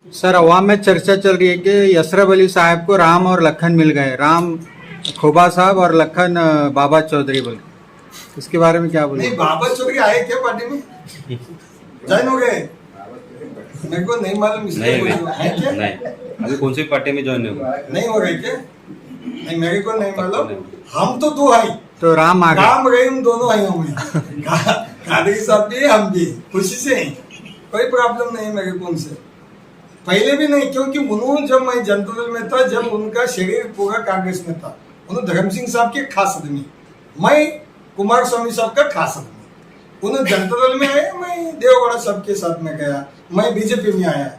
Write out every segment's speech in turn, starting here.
Sir, अवाम में चर्चा चल रही है कि यसरब अली साहब को राम और लखन मिल गए। राम खोबा साहब और लखन बाबा चौधरी बोल। इसके बारे में क्या बोले? नहीं, बाबा चौधरी आए क्या पार्टी में? ज्वाइन हो गए? मेरे को नहीं मालूम। नहीं, अभी कौन सी पार्टी में ज्वाइन होगा? नहीं हो गए क्या? नहीं, मेरे को नहीं मालूम। हम तो दो आई, तो राम आ गए। राम रहीम दोनों आई होंगे। कादरी साहब भी हम भी खुशी से हैं, कोई प्रॉब्लम नहीं मेरे को उनसे। पहले भी नहीं, क्योंकि उन्होंने जब मैं जनता दल में था, जब उनका शरीर पूरा कांग्रेस में था, उन्होंने धर्म सिंह साहब के खास आदमी, मैं कुमार स्वामी साहब का खास आदमी। उन्होंने जनता दल में आए, मैं देवगौड़ा साहब के साथ में गया, मैं बीजेपी में आया।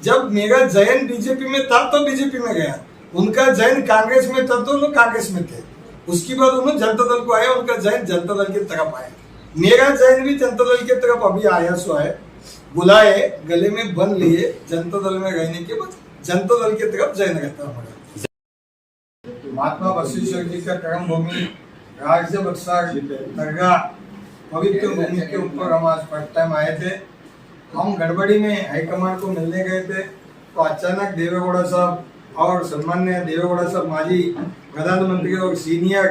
जब मेरा जयन बीजेपी में था तो बीजेपी में गया, उनका जयन कांग्रेस में था तो लोग कांग्रेस में थे। उसके बाद उन्होंने जनता दल को आया, उनका जयन जनता दल की तरफ आया। मेरा जयन भी जनता दल की तरफ अभी आया सो है, बुलाए, गले में बन लिए, जनता दल में रहने के बाद जनता दल की तरफ जयन रहता हमारा। महात्मा बसवेश्वर जी का कर्म भूमि राज्य बक्सर दरगाह पवित्र भूमि के ऊपर हम आज फर्स्ट टाइम आए थे। हम गड़बड़ी में हाईकमान को मिलने गए थे, तो अचानक देवेगौड़ा साहब और सम्मान्य देवेगौड़ा साहब माजी प्रधानमंत्री और सीनियर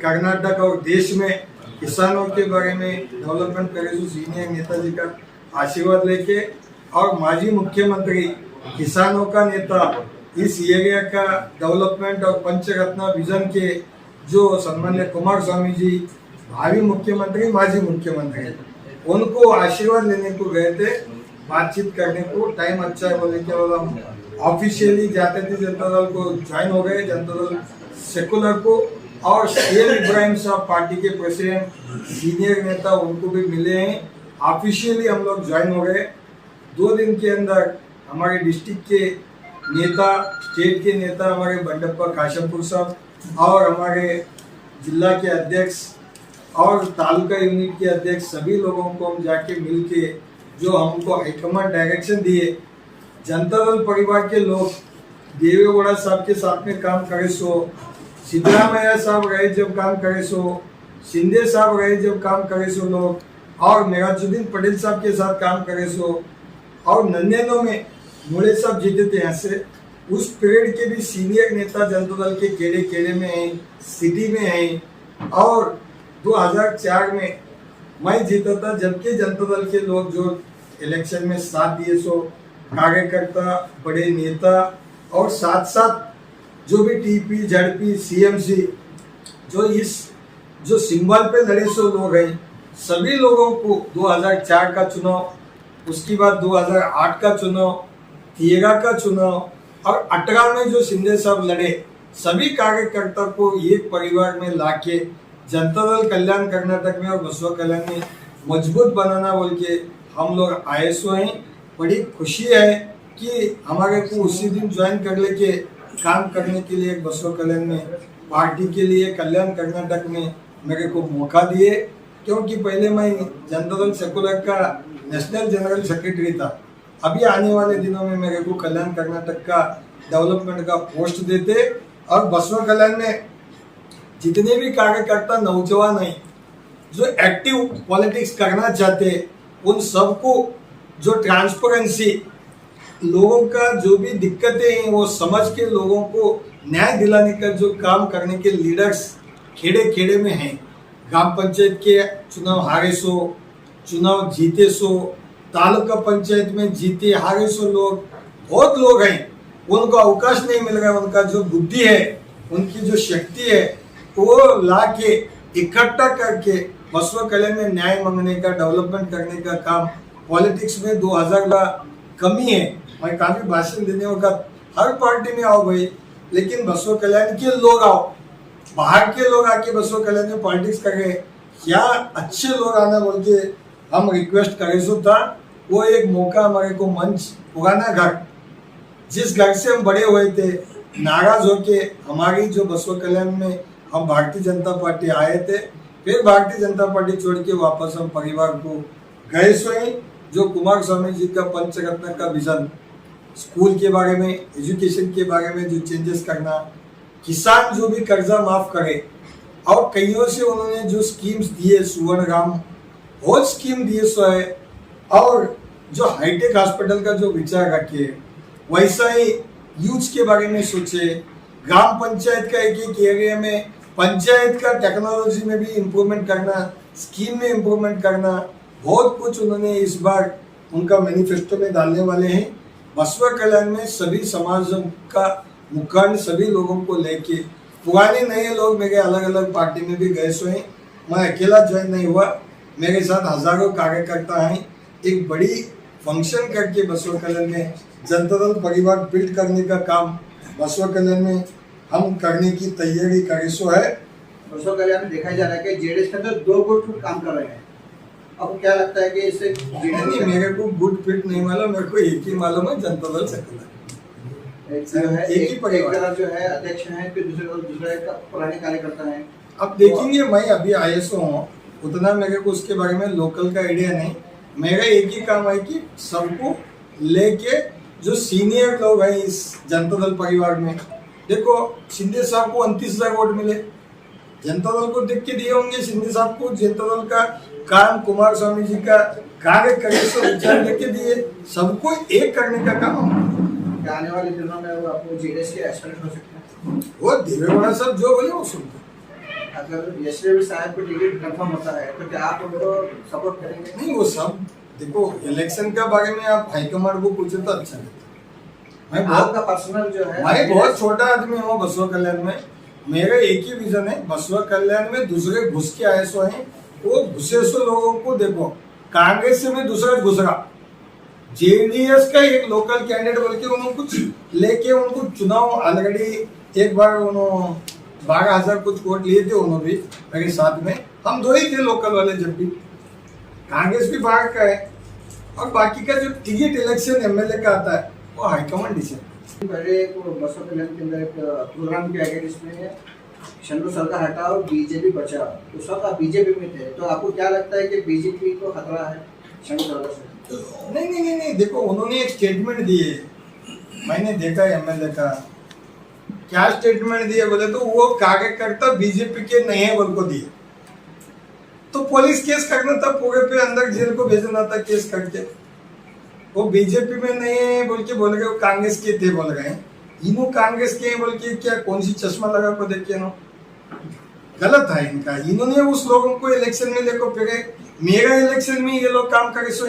कर्नाटक और देश में किसानों के बारे में डेवलपमेंट करे जो सीनियर नेताजी का आशीर्वाद लेके, और माजी मुख्यमंत्री किसानों का नेता, इस एरिया का डेवलपमेंट और पंचरत्न विजन के जो सम्मान्य कुमार स्वामी जी भावी मुख्यमंत्री माजी मुख्यमंत्री, उनको आशीर्वाद लेने को गए थे, बातचीत करने को। टाइम अच्छा है बोले के बाद हम ऑफिशियली जाते थे, जनता दल को ज्वाइन हो गए, जनता दल सेकुलर को। और शेर इब्राहिम साहब पार्टी के प्रेसिडेंट सीनियर नेता, उनको भी मिले हैं, ऑफिशियली हम लोग ज्वाइन हो गए। 2 दिन के अंदर हमारे डिस्ट्रिक्ट के नेता, स्टेट के नेता हमारे बंडप्पा काशमपुर साहब और हमारे जिला के अध्यक्ष और तालुका यूनिट के अध्यक्ष, सभी लोगों को हम जाके मिल के जो हमको हाईकमान डायरेक्शन दिए, जनता दल परिवार के लोग देवेगौड़ा साहब के साथ में काम करे सो, सिद्धरामैया साहब रहे जब काम करे सो, शिंदे साहब रहे जब काम करे सो लोग, और मेराजुद्दीन पटेल साहब के साथ काम करे सो, और 99 में मुड़े साहब जीते थे यहाँ से। उस पीरियड के भी सीनियर नेता जनता दल के केड़े केड़े में हैं, सिटी में हैं। और 2004 में मैं जीता था, जबकि जनता दल के लोग जो इलेक्शन में साथ दिए सो, कार्यकर्ता, बड़े नेता, और साथ साथ जो भी टीपी, झड़पी, सीएमसी, जो इस जो सिंबल पे लड़े सो लोग हैं, सभी लोगों को 2004 का चुनाव, उसके बाद 2008 का चुनाव, 13 का चुनाव और 18 में जो शिंदे साहब लड़े, सभी कार्यकर्ता को एक परिवार में लाके जनता दल कल्याण कर्नाटक में और बसवा कल्याण में मजबूत बनाना बोल के हम लोग आए सो हैं। बड़ी खुशी है कि हमारे को उसी दिन ज्वाइन कर लेके काम करने के लिए बसवा कल्याण में पार्टी के लिए कल्याण कर्नाटक में मेरे को मौका दिए, क्योंकि पहले मैं जनता दल सेकुलर का नेशनल जनरल सेक्रेटरी था। अभी आने वाले दिनों में मेरे को कल्याण कर्नाटक का डेवलपमेंट का पोस्ट देते, और बसवा कल्याण में जितने भी कार्यकर्ता नौजवान हैं जो एक्टिव पॉलिटिक्स करना चाहते, उन सबको जो ट्रांसपेरेंसी, लोगों का जो भी दिक्कतें हैं वो समझ के लोगों को न्याय दिलाने का जो काम करने के लीडर्स खेड़े खेड़े में हैं। ग्राम पंचायत के चुनाव हारे सो, चुनाव जीते सो, तालुका पंचायत में जीते हारे सो लोग, बहुत लोग हैं, उनको अवकाश नहीं मिल रहा। उनका जो बुद्धि है, उनकी जो शक्ति है, वो ला के इकट्ठा करके बसवा कल्याण में न्याय मांगने का, डेवलपमेंट करने का काम। पॉलिटिक्स में 2000 का कमी है, मैं काफी भाषण देने का, हर पार्टी में आओ भाई, लेकिन बसवा कल्याण के लोग आओ, बाहर के लोग आके बसवा कल्याण में पॉलिटिक्स कर रहे, क्या अच्छे लोग आना बोल के हम रिक्वेस्ट करे सो था। वो एक मौका हमारे को मंच, पुराना घर, जिस घर से हम बड़े हुए थे, नाराज होके हमारी जो बसवा कल्याण में हम भारतीय जनता पार्टी आए थे, फिर भारतीय जनता पार्टी छोड़ के वापस हम परिवार को गए सो ही। जो कुमार स्वामी जी का पंचरत्न का विजन, स्कूल के बारे में, एजुकेशन के बारे में जो चेंजेस करना, किसान जो भी कर्जा माफ करे, और कईयों से उन्होंने जो स्कीम्स दिए, सुवर्ण राम बहुत स्कीम दिए सो है, और जो हाईटेक हॉस्पिटल का जो विचार रखे, वैसा ही यूथ के बारे में सोचे। ग्राम पंचायत का एक एक एरिया में पंचायत का टेक्नोलॉजी में भी इम्प्रूवमेंट करना, स्कीम में इम्प्रूवमेंट करना, बहुत कुछ उन्होंने इस बार उनका मैनिफेस्टो में डालने वाले हैं। बसवा कल्याण में सभी समाजों का मुखंड सभी लोगों को लेके, पुराने नए लोग मेरे अलग अलग पार्टी में भी गए सो हैं, मैं अकेला ज्वाइन नहीं हुआ, मेरे साथ हजारों कार्यकर्ता हैं। एक बड़ी फंक्शन करके बसवा कल्याण में जनता दल परिवार बिल्ड करने का काम बसवा कल्याण में हम करने की तैयारी करे सो है। बसवा कल्याण में देखा जा रहा है कि जेडीएस के अंदर 2 गुट काम कर रहे हैं। आपको क्या लगता है कि इससे नहीं, मेरे को गुड फिट नहीं मालूम, मेरे को एक ही मालूम है, जनता दल सकता है। एक ही परिवार जो है अध्यक्ष हैं, फिर दूसरे का पुराने कार्यकर्ता हैं। अब देखेंगे, मैं अभी आईएसओ हूँ, उतना मेरे को उसके बारे में लोकल का आइडिया नहीं। मेरा एक ही काम है कि सबको लेके जो सीनियर लोग हैं इस जनता दल परिवार में, देखो शिंदे साहब को 29,000 वोट मिले, जनता दल को देख के दिए होंगे। शिंदे साहब को जनता दल का काम, कुमार स्वामी जी का कार्य करे सो विचार लेके दिए, सबको एक करने का काम। क्या आने वाले दिनों में वो आपको जेडीएस के एस्पिरेंट हो सकते हैं? वो देवेगौड़ा साहब जो बोले वो सुनते। अगर यशवी साहब को टिकट कंफर्म होता है तो क्या आप उनको सपोर्ट करेंगे? नहीं, वो सब देखो, इलेक्शन के बारे में आप हाईकमांड को पूछे तो अच्छा लगता। मैं आपका पर्सनल जो है, मैं बहुत छोटा आदमी हूँ बसवा कल्याण में। मेरा एक ही विजन है, बसवा कल्याण में दूसरे घुस के आए सो हैं, वो घुसे सो लोगों को देखो। कांग्रेस से में दूसरा घुस रहा, जेडीएस का एक लोकल कैंडिडेट बोल के उन्होंने कुछ लेके उनको चुनाव ऑलरेडी एक बार उन्होंने 12,000 कुछ वोट लिए थे उन्होंने भी मेरे साथ में। हम 2 ही थे लोकल वाले, जब भी कांग्रेस भी बाहर का है, और बाकी का जो टिकट इलेक्शन एमएलए का आता है वो हाईकमांड डिसाइड। पहले एक बसवा कल्याण के अंदर एक प्रोग्राम किया गया जिसमें शंभू सरकार हटाओ बीजेपी बचाओ, उस वक्त आप बीजेपी में थे, तो आपको क्या लगता है कि बीजेपी को खतरा है शंभू सरकार से? नहीं, देखो उन्होंने एक स्टेटमेंट दिए, मैंने देखा एमएलए का क्या स्टेटमेंट दिए बोले तो वो कार्यकर्ता बीजेपी के नहीं है बोल को दिए, तो पुलिस केस करना था, पूरे पे अंदर जेल को भेजना था केस करके। वो बीजेपी में नहीं है बोल के बोल गए, वो कांग्रेस के थे बोल गए, इन्हों कांग्रेस के बोल के क्या कौन सी चश्मा लगा को देखे नो, गलत है इनका। इन्होंने उस लोगों को इलेक्शन में लेकर फिरे, मेरा इलेक्शन में ये लोग काम करे सो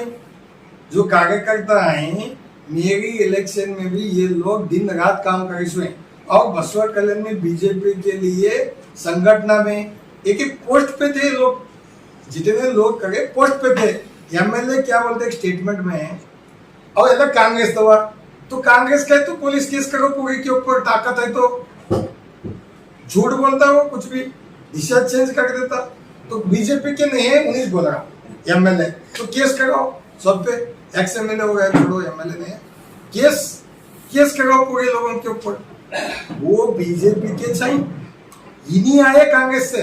जो कार्यकर्ता हैं, मेरी इलेक्शन में भी ये लोग दिन रात काम करे सो। और बसवा कल्याण में बीजेपी के लिए संगठन में एक एक पोस्ट पे थे लोग, जितने लोग करे पोस्ट पे थे। एमएलए क्या बोलते स्टेटमेंट में, और अलग कांग्रेस दवा तो कांग्रेस का है तो पुलिस केस करो, पूरी के ऊपर ताकत है तो झूठ बोलता वो कुछ भी दिशा चेंज कर देता। तो बीजेपी के नहीं है 19 बोला एमएलए तो केस करो सब पे, एक्स एमएलए हो गया, छोड़ो एमएलए नहीं है, केस करो पूरे लोगों के ऊपर। वो बीजेपी के चाहिए, इन्हीं आए कांग्रेस से,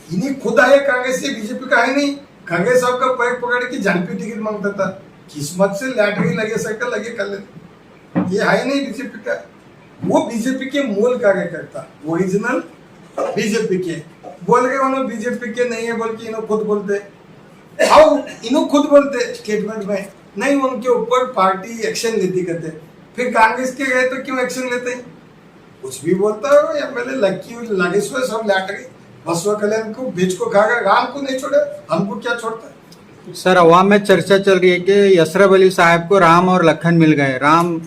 इन्हीं खुद आए कांग्रेस से, बीजेपी का है नहीं। कांग्रेस साहब का पैर पकड़ के झांपी टिकट मांगता था, किस्मत से लैटरी लगे सकता लगे कर लेते, ये है नहीं बीजेपी का। वो बीजेपी के मूल कार्यकर्ता ओरिजिनल बीजेपी के बोल गए, उन्होंने बीजेपी के नहीं है बोल के इन्हों खुद बोलते, और इन्हों खुद बोलते स्टेटमेंट में नहीं, उनके ऊपर पार्टी एक्शन लेती कहते। फिर कांग्रेस के गए तो क्यों एक्शन लेते हैं, कुछ भी बोलता है एमएलए लकी लगे सब लैटरी। बसवा कल्याण को बीच को खागा, राम को नहीं छोड़े, हमको क्या छोड़ता है। सर, अवाम में चर्चा चल रही है कि यसरब अली साहब को राम और लखन मिल गए, राम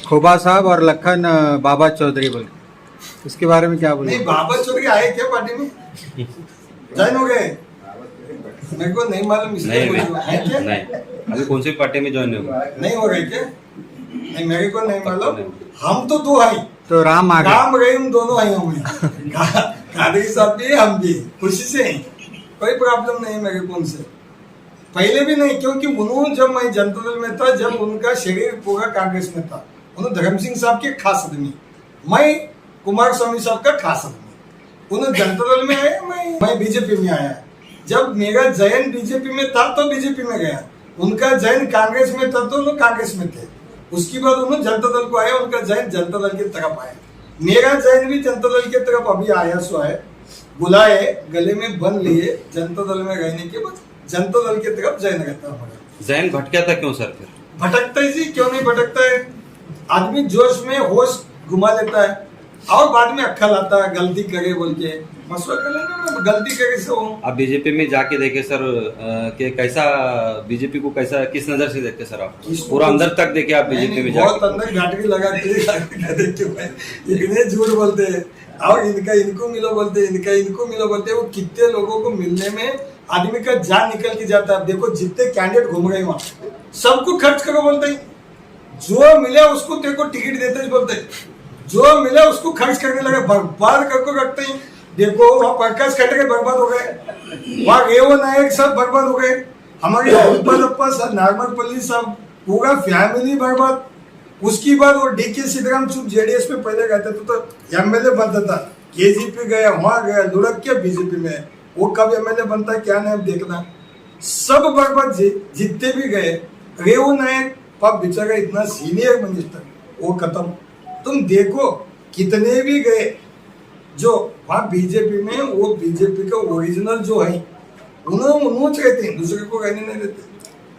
खोबा साहब और लखन बाबा चौधरी बोल, इसके बारे में क्या बोले? नहीं, बाबा चौधरी आए क्या पार्टी में, ज्वाइन हो गए? मेरे को नहीं मालूम, इसलिए नहीं, अभी कौन सी पार्टी में ज्वाइन होगा? नहीं हो गए क्या? नहीं, मेरे को नहीं मालूम। हम तो 2 आई, तो राम आ गए, राम रहीम दोनों आई होंगे, कादरी साहब भी हम भी खुशी से हैं, कोई प्रॉब्लम नहीं मेरे को उनसे, पहले भी नहीं, क्योंकि उन्होंने जब मैं जनता दल में था, जब उनका शरीर पूरा कांग्रेस में था, उन्होंने धर्म सिंह साहब के खास आदमी, मैं कुमार स्वामी साहब का खास आदमी, उन्होंने जनता दल में आया, मैं बीजेपी में आया। जब मेरा जयन बीजेपी में था तो बीजेपी में गया, उनका जयन कांग्रेस में था तो लोग कांग्रेस में थे, उसके बाद उन्होंने जनता दल को आया, उनका जयन जनता दल की तरफ आया, मेरा जयन भी जनता दल की तरफ अभी आया सो है, बुलाए गले में बन लिए, जनता दल में रहने के बाद जनता दल की तरफ जयन रहता हमारा। जैन भटका था क्यों सर? फिर भटकता है जी, क्यों नहीं भटकता है, आदमी जोश में होश घुमा लेता है और बाद में अक्खल आता है, गलती करे बोल के मसला कर लेंगे, मैं गलती करे से हूँ। आप बीजेपी में जाके देखे सर कि कैसा बीजेपी को कैसा किस नजर से देखते सर आप? पूरा अंदर तक देखे आप बीजेपी में बहुत जाके? अंदर घाटकी लगा के देखते हुए इतने झूठ बोलते हैं और इनका इनको मिलो बोलते, इनका इनको मिलो बोलते। वो कितने लोगों को मिलने में आदमी का जान निकल के जाता है। देखो जितने कैंडिडेट घूम रहे वहां सबको खर्च करो बोलते हैं, जो मिले उसको तेरे को टिकट देते बोलते, जो मिले उसको खर्च करने लगे, बर्बाद करके रखते हैं। देखो वहाँ प्रकाश खड़गे बर्बाद हो गए, वहाँ रेवो नायक सब बर्बाद हो गए, हमारे अप्पा सब नागमलपल्ली सब पूरा फैमिली बर्बाद। उसकी बाद वो डीके सीताराम चुप जेडीएस में पहले गए थे तो एमएलए बनता था, केजीपी गया वहां गया लुढ़क के बीजेपी में, वो कब एमएलए बनता है क्या नहीं देखना। सब बर्बाद जितने भी गए, रेवो नायक पाप बेचारा इतना सीनियर मिनिस्टर वो खत्म। तुम देखो कितने भी गए जो वहां बीजेपी में, वो बीजेपी का ओरिजिनल जो है उन्होंने रहते हैं, दूसरे को रहने नहीं देते।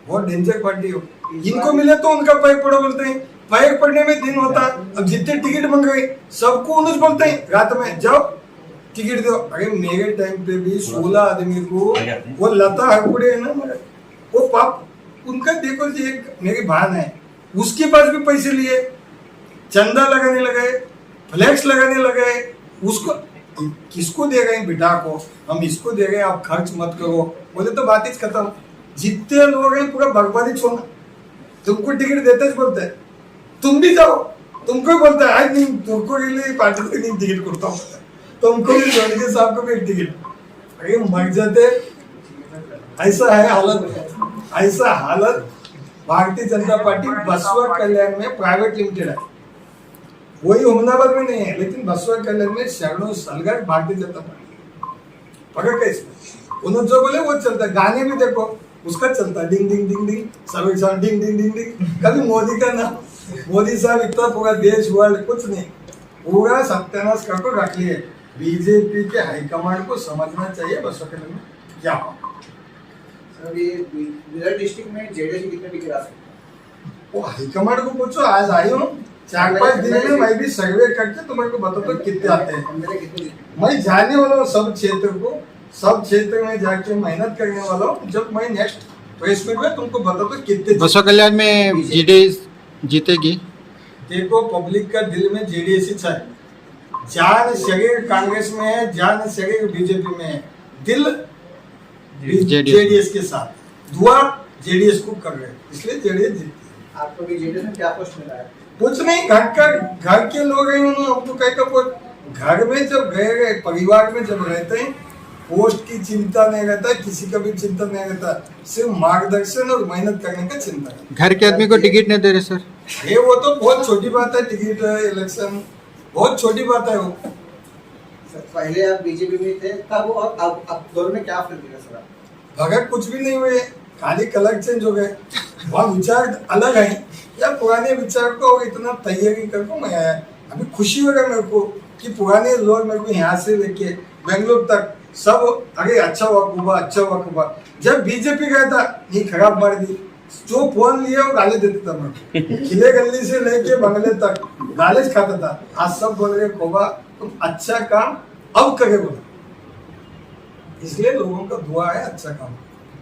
बहुत डेंजर पार्टी हो। इनको मिले तो उनका पैर पड़ो बोलते हैं, पैर पड़ने में दिन होता। अब जितने टिकट मंग गए सबको उन्हें बोलते हैं रात में जाओ टिकट दो। अरे मेरे टाइम पे भी 16 आदमी को वो लता हड़पुड़े है ना, वो पाप उनका देखो जी, एक मेरी बहन है उसके पास भी पैसे लिए, चंदा लगाने लगे, फ्लैक्स लगाने लगे। उसको किसको दे गए बेटा को, हम इसको दे गए आप खर्च मत करो बोले तो बात ही खत्म। जितने लोग हैं पूरा बर्बादी छोड़ना। तुमको टिकट देते बोलते हैं तुम भी जाओ, तुमको बोलता है आज नहीं तुमको के लिए पार्टी को नहीं टिकट करता हूँ, तुमको भी जोड़िए साहब को भी टिकट। अरे मर जाते, ऐसा है हालत, ऐसा हालत। भारतीय जनता पार्टी बसवा कल्याण में प्राइवेट लिमिटेड है, वही अहमदाबाद में नहीं है, लेकिन बसवा कल्याण में सैकड़ों साल का भारतीय जनता पार्टी पकड़ के इसमें उन्होंने जो बोले वो चलता है। गाने भी देखो उसका चलता है, डिंग डिंग डिंग डिंग सब साथ डिंग डिंग डिंग डिंग। कभी मोदी का नाम, मोदी साहब इतना पूरा देश वर्ल्ड कुछ नहीं, पूरा सत्यानाश करके रख लिए। बीजेपी के हाईकमांड को समझना चाहिए बसवा कल्याण में क्या हो। सर ये मेरठ डिस्ट्रिक्ट में जेडीएस कितने टिकट आ सकते हैं? वो हाईकमांड को पूछो, आज आई हूँ 4-5 दिन में मैं भी सर्वे करके तुम्हारे को बताता कितने आते हैं। मेरे कितने मैं जाने वाला हूँ सब क्षेत्र को, सब क्षेत्र में जाके मेहनत करने वाला हूँ। जब मैं नेक्स्ट प्रेस मीट में तुमको बताता कितने। बसवा कल्याण में जेडीएस जीतेगी। देखो पब्लिक का दिल में जेडीएस ही है, जान शरीर कांग्रेस में है, जान शरीर बीजेपी में है, दिल जेडीएस के साथ, दुआ जेडीएस को कर रहे हैं, इसलिए जेडीएस जीतती है। आपको भी जेडीएस में क्या पोस्ट मिला है? कुछ नहीं, घर के लोग हैं उन्होंने हमको कह का घर में जब गए परिवार में जब रहते हैं पोस्ट की चिंता नहीं रहता, किसी का भी चिंता नहीं रहता, सिर्फ मार्गदर्शन और मेहनत करने का चिंता है। घर के आदमी को टिकट नहीं दे रहे सर। ये वो तो बहुत छोटी बात है, टिकट इलेक्शन बहुत छोटी बात है वो। सर पहले आप बीजेपी में थे तब वो अब दोनों में क्या फर्क दिखा सर? भगत कुछ भी नहीं हुए, खाली कलर चेंज हो गए, वहाँ विचार अलग है या पुराने विचार को इतना तैयारी करके मैं आया। अभी खुशी हो रहा मेरे को कि पुराने लोग मेरे को यहाँ से लेके बेंगलोर तक सब अरे अच्छा हुआ कुबा, अच्छा हुआ कुबा। जब बीजेपी गया था ये खराब मार दी, जो फोन लिया वो गाली देता था मेरे को, खिले गली से लेके बंगले तक गाली खाता था। आज सब बोल रहे कोबा तुम अच्छा काम अब करे बोला, इसलिए लोगों का दुआ है अच्छा काम।